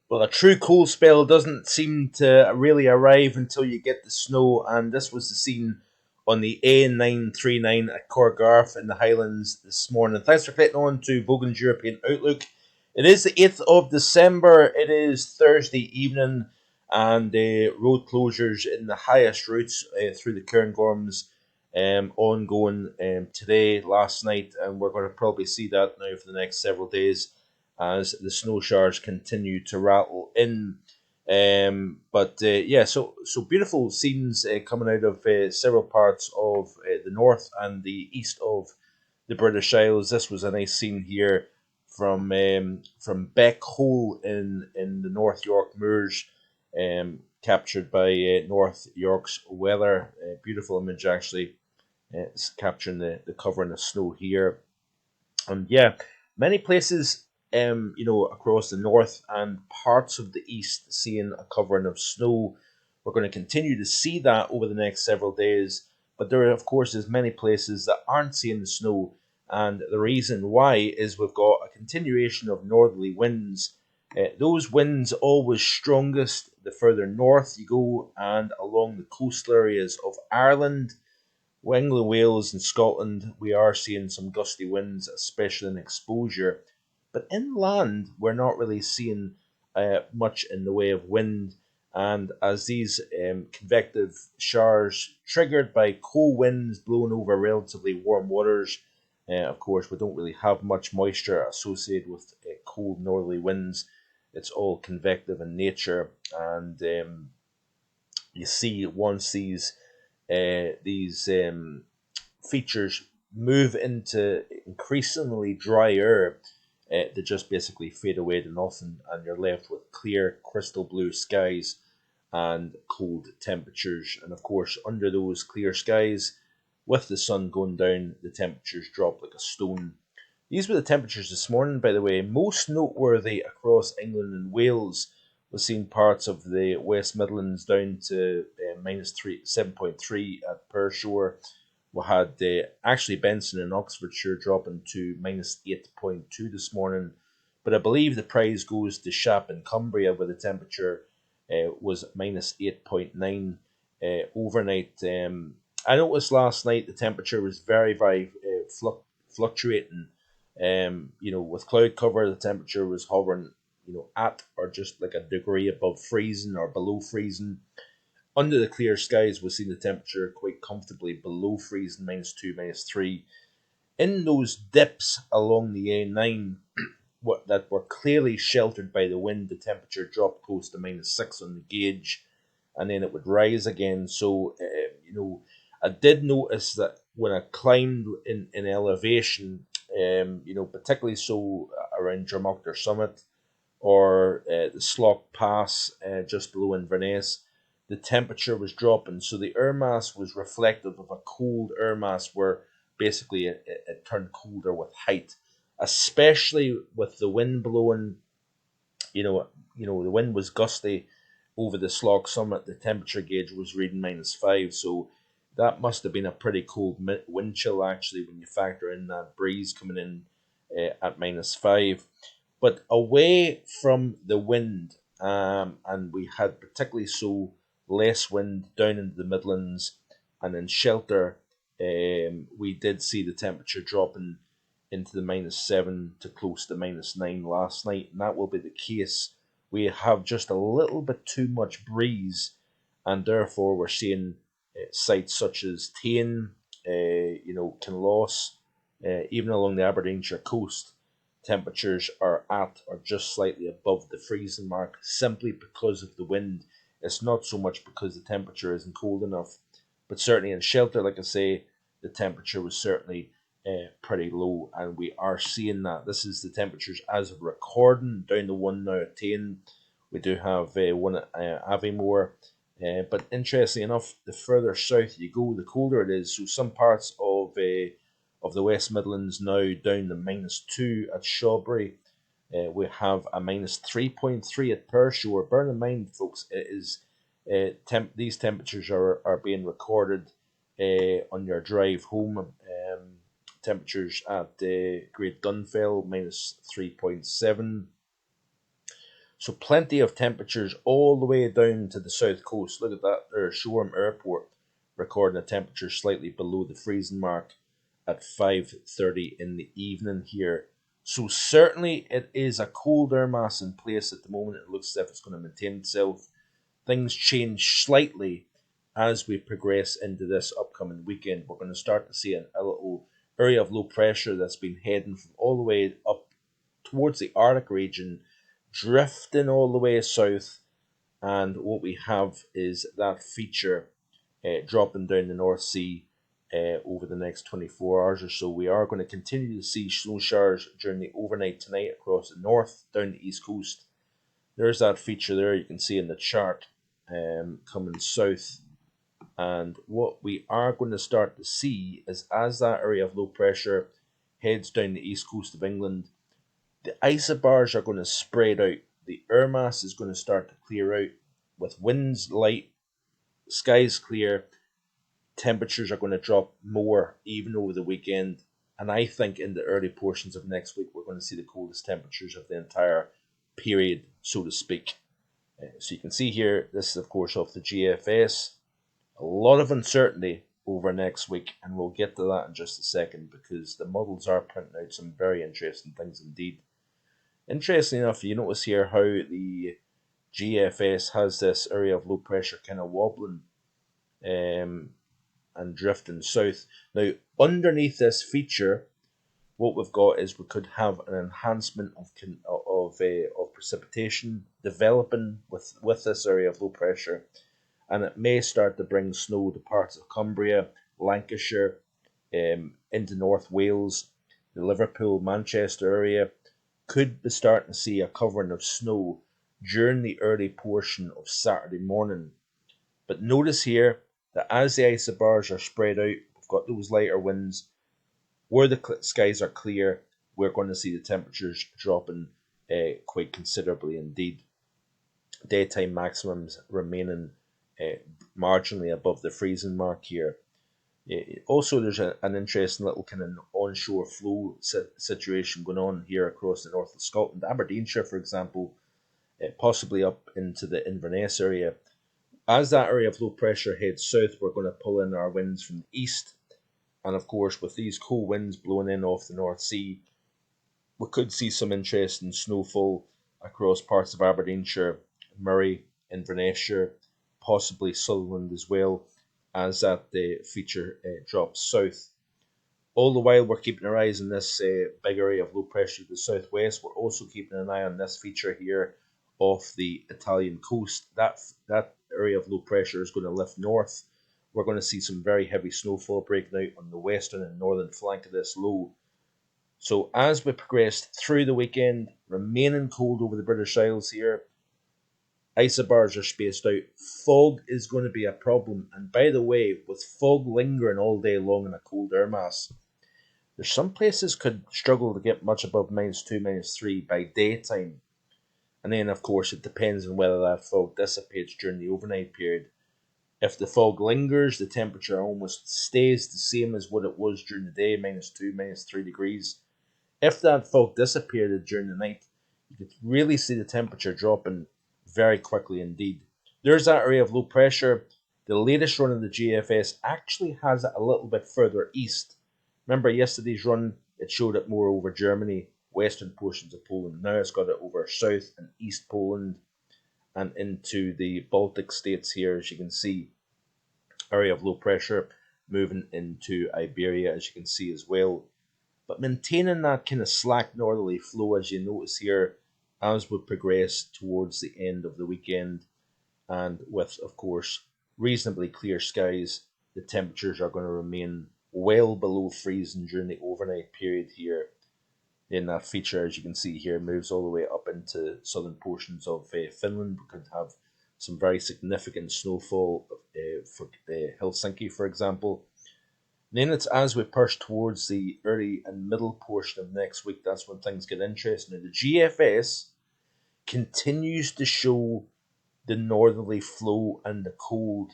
Well, a true cold spell doesn't seem to really arrive until you get the snow, and this was the scene on the A939 at Corgarth in the Highlands this morning. Thanks for clicking on to Vogan's European Outlook. It is the 8th of December, it is Thursday evening, and road closures in the highest routes through the Cairngorms ongoing today, last night, and we're going to probably see that now for the next several days as the snow showers continue to rattle in. So beautiful scenes coming out of several parts of the north and the east of the British Isles. This was a nice scene here from Beck Hole in the North York Moors, captured by North York's weather. Beautiful image actually. It's capturing the covering of snow here. And yeah, many places, across the north and parts of the east, seeing a covering of snow. We're going to continue to see that over the next several days, but there, of course, is many places that aren't seeing the snow, and the reason why is we've got a continuation of northerly winds. Those winds always strongest the further north you go, and along the coastal areas of Ireland, England, Wales, and Scotland, we are seeing some gusty winds, especially in exposure. But inland, we're not really seeing much in the way of wind. And as these convective showers, triggered by cold winds blowing over relatively warm waters, of course, we don't really have much moisture associated with cold northerly winds. It's all convective in nature, and you see once these features move into increasingly dry air, they just basically fade away to nothing, and you're left with clear, crystal blue skies and cold temperatures. And of course, under those clear skies, with the sun going down, the temperatures drop like a stone. These were the temperatures this morning, by the way. Most noteworthy across England and Wales was seeing parts of the West Midlands down to minus 7.3 at Pershore. We had actually Benson and Oxfordshire dropping to minus 8.2 this morning. But I believe the prize goes to Shap in Cumbria, where the temperature was minus 8.9 overnight. I noticed last night the temperature was very, very fluctuating. With cloud cover, the temperature was hovering, at or just like a degree above freezing or below freezing. Under the clear skies, we've seen the temperature quite comfortably below freezing, minus 2, minus 3. In those dips along the A9 that were clearly sheltered by the wind, the temperature dropped close to minus 6 on the gauge, and then it would rise again. So, I did notice that when I climbed in elevation, particularly so around Drummochtar Summit or the Slough Pass just below Inverness, the temperature was dropping. So the air mass was reflective of a cold air mass where basically it turned colder with height, especially with the wind blowing. The wind was gusty over the Slough Summit. The temperature gauge was reading minus 5, so that must have been a pretty cold wind chill actually when you factor in that breeze coming in at minus 5. But away from the wind, and we had particularly so less wind down into the Midlands, and in shelter, we did see the temperature dropping into the minus 7 to close to minus 9 last night, and that will be the case. We have just a little bit too much breeze, and therefore we're seeing sites such as Tain, Kinloss, even along the Aberdeenshire coast. Temperatures are at or just slightly above the freezing mark simply because of the wind. It's not so much because the temperature isn't cold enough, but certainly in shelter, like I say, the temperature was certainly pretty low, and we are seeing that. This is the temperatures as of recording down to 1 now at 10. We do have one at Aviemore, but interestingly enough, the further south you go, the colder it is. So some parts of the West Midlands now down to minus 2 at Shawbury. We have a minus 3.3 at Pershore. Bear in mind, folks, it is these temperatures are being recorded on your drive home. Temperatures at Great Dunfell minus 3.7. So plenty of temperatures all the way down to the south coast. Look at that there, Shoreham Airport recording a temperature slightly below the freezing mark at 5:30 in the evening here. So certainly it is a cold air mass in place at the moment. It looks as if it's going to maintain itself. Things change slightly as we progress into this upcoming weekend. We're going to start to see a little area of low pressure that's been heading from all the way up towards the Arctic region, drifting all the way south. And what we have is that feature dropping down the North Sea over the next 24 hours or so. We are going to continue to see snow showers during the overnight tonight across the north, down the east coast. There's that feature there you can see in the chart coming south. And what we are going to start to see is as that area of low pressure heads down the east coast of England, the isobars are going to spread out. The air mass is going to start to clear out with winds light, skies clear, temperatures are going to drop more even over the weekend. And I think in the early portions of next week, we're going to see the coldest temperatures of the entire period, so to speak. So you can see here, this is of course off the GFS. A lot of uncertainty over next week, and we'll get to that in just a second because the models are printing out some very interesting things indeed. Interesting enough, you notice here how the GFS has this area of low pressure kind of wobbling and drifting south. Now, underneath this feature, what we've got is we could have an enhancement of precipitation developing with this area of low pressure, and it may start to bring snow to parts of Cumbria, Lancashire, into North Wales, the Liverpool, Manchester area. Could be starting to see a covering of snow during the early portion of Saturday morning. But notice here that as the isobars are spread out, we've got those lighter winds. Where the skies are clear, we're going to see the temperatures dropping quite considerably indeed. Daytime maximums remaining marginally above the freezing mark here. Also, there's an interesting little kind of onshore flow situation going on here across the north of Scotland. Aberdeenshire, for example, possibly up into the Inverness area. As that area of low pressure heads south, we're going to pull in our winds from the east. And of course, with these cool winds blowing in off the North Sea, we could see some interesting snowfall across parts of Aberdeenshire, Murray, Inverness, possibly Sutherland as well, as that feature drops south. All the while we're keeping our eyes on this big area of low pressure to the southwest, we're also keeping an eye on this feature here off the Italian coast. That area of low pressure is going to lift north. We're going to see some very heavy snowfall breaking out on the western and northern flank of this low. So as we progress through the weekend, remaining cold over the British Isles here, isobars are spaced out. Fog is going to be a problem. And by the way, with fog lingering all day long in a cold air mass, there's some places could struggle to get much above -2, -3 by daytime. And then, of course, it depends on whether that fog dissipates during the overnight period. If the fog lingers, the temperature almost stays the same as what it was during the day, -2, -3 degrees. If that fog disappeared during the night, you could really see the temperature dropping very quickly indeed. There's that area of low pressure. The latest run of the GFS actually has it a little bit further east. Remember yesterday's run, it showed it more over Germany, western portions of Poland. Now it's got it over south and east Poland and into the Baltic states here, as you can see. Area of low pressure moving into Iberia, as you can see as well. But maintaining that kind of slack northerly flow, as you notice here, as we progress towards the end of the weekend, and with, of course, reasonably clear skies, the temperatures are going to remain well below freezing during the overnight period here. Then that feature, as you can see here, moves all the way up into southern portions of Finland. We could have some very significant snowfall for Helsinki, for example. Then it's as we push towards the early and middle portion of next week, that's when things get interesting. Now, the GFS continues to show the northerly flow and the cold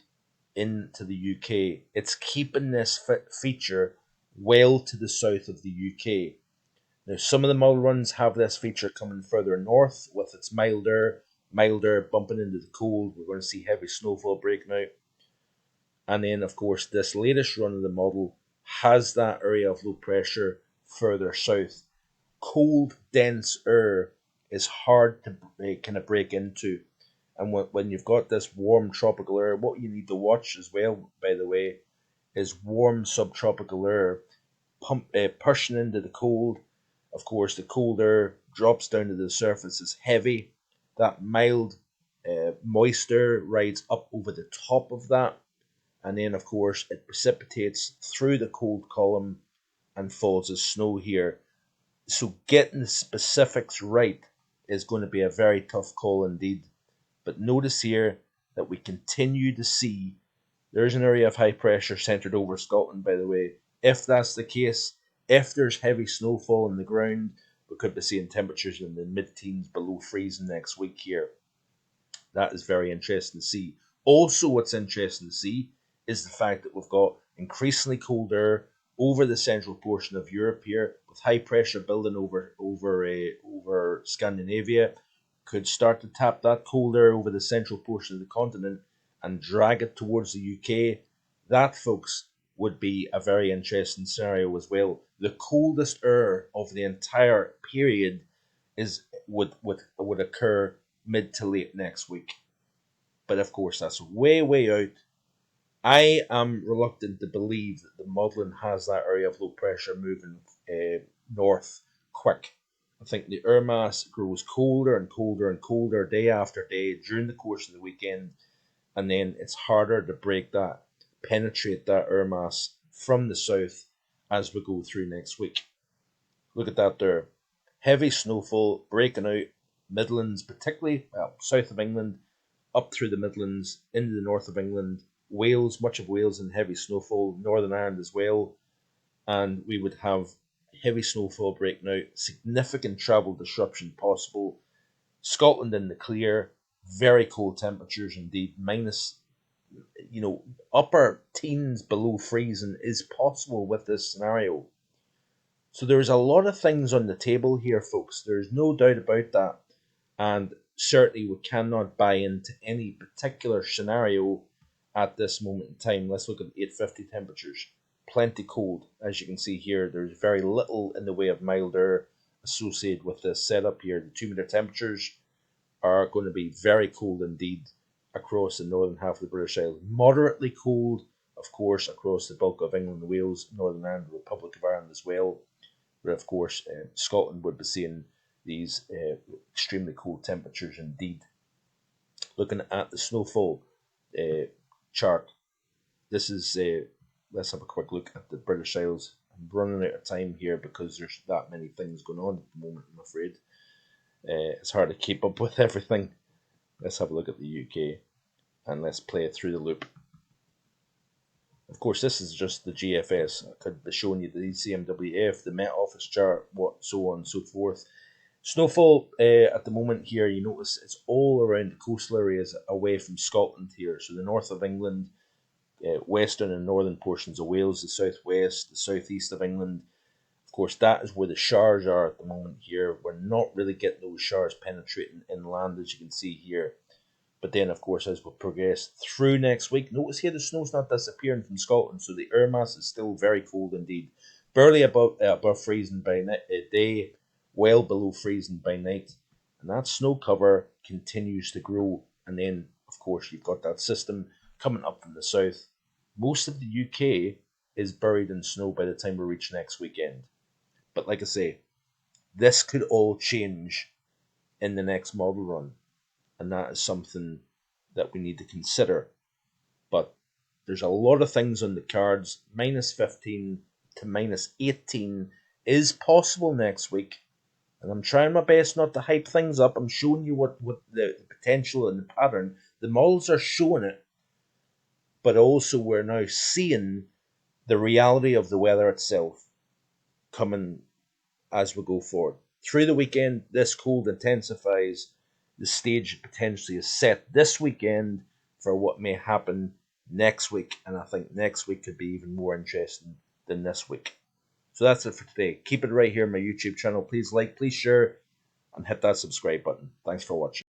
into the UK. It's keeping this feature well to the south of the UK. Now, some of the model runs have this feature coming further north with its milder bumping into the cold. We're going to see heavy snowfall breaking out. And then, of course, this latest run of the model has that area of low pressure further south. Cold, dense air is hard to kind of break into. And when you've got this warm tropical air, what you need to watch as well, by the way, is warm subtropical air pushing into the cold. Of course, the cold air drops down to the surface as heavy. That mild, moist air rides up over the top of that, and then, of course, it precipitates through the cold column and falls as snow here. So, getting the specifics right is going to be a very tough call indeed. But notice here that we continue to see there's an area of high pressure centered over Scotland, by the way. If that's the case, if there's heavy snowfall on the ground, we could be seeing temperatures in the mid-teens below freezing next week here. That is very interesting to see. Also, what's interesting to see is the fact that we've got increasingly cold air over the central portion of Europe here, with high pressure building over Scandinavia. Could start to tap that cold air over the central portion of the continent and drag it towards the UK. That, folks, would be a very interesting scenario as well. The coldest air of the entire period would occur mid to late next week. But of course, that's way out. I am reluctant to believe that the modelling has that area of low pressure moving north quick. I think the air mass grows colder and colder and colder day after day during the course of the weekend, and then it's harder to penetrate that air mass from the south as we go through next week. Look at that there. Heavy snowfall breaking out, Midlands, particularly south of England, up through the Midlands, into the north of England, Wales, much of Wales in heavy snowfall, Northern Ireland as well, and we would have heavy snowfall breaking out, significant travel disruption possible. Scotland in the clear, very cold temperatures indeed, minus, upper teens below freezing is possible with this scenario. So there's a lot of things on the table here, folks. There's no doubt about that. And certainly we cannot buy into any particular scenario at this moment in time. Let's look at 850 temperatures. Plenty cold. As you can see here, there's very little in the way of mild air associated with this setup here. The 2-meter temperatures are going to be very cold indeed across the northern half of the British Isles. Moderately cold, of course, across the bulk of England, Wales, Northern Ireland, the Republic of Ireland as well. But of course, Scotland would be seeing these extremely cold temperatures indeed. Looking at the snowfall chart, this is let's have a quick look at the British Isles. I'm running out of time here because there's that many things going on at the moment, I'm afraid. It's hard to keep up with everything. Let's have a look at the UK and let's play it through the loop. Of course, this is just the GFS. I could be showing you the ECMWF, the Met Office chart, so on and so forth. Snowfall at the moment here, you notice it's all around the coastal areas away from Scotland here. So the north of England, western and northern portions of Wales, the southwest, the southeast of England. Of course, that is where the showers are at the moment here. We're not really getting those showers penetrating inland, as you can see here. But then, of course, as we progress through next week, notice here the snow's not disappearing from Scotland, so the air mass is still very cold indeed. Barely above freezing by day, well below freezing by night. And that snow cover continues to grow. And then, of course, you've got that system coming up from the south. Most of the UK is buried in snow by the time we reach next weekend. But like I say, this could all change in the next model run. And that is something that we need to consider. But there's a lot of things on the cards. Minus 15 to minus 18 is possible next week. And I'm trying my best not to hype things up. I'm showing you what the potential and the pattern. The models are showing it. But also we're now seeing the reality of the weather itself coming as we go forward. Through the weekend, this cold intensifies. The stage potentially is set this weekend for what may happen next week, and I think next week could be even more interesting than this week. So that's it for today. Keep it right here on my YouTube channel. Please like, please share, and hit that subscribe button. Thanks for watching.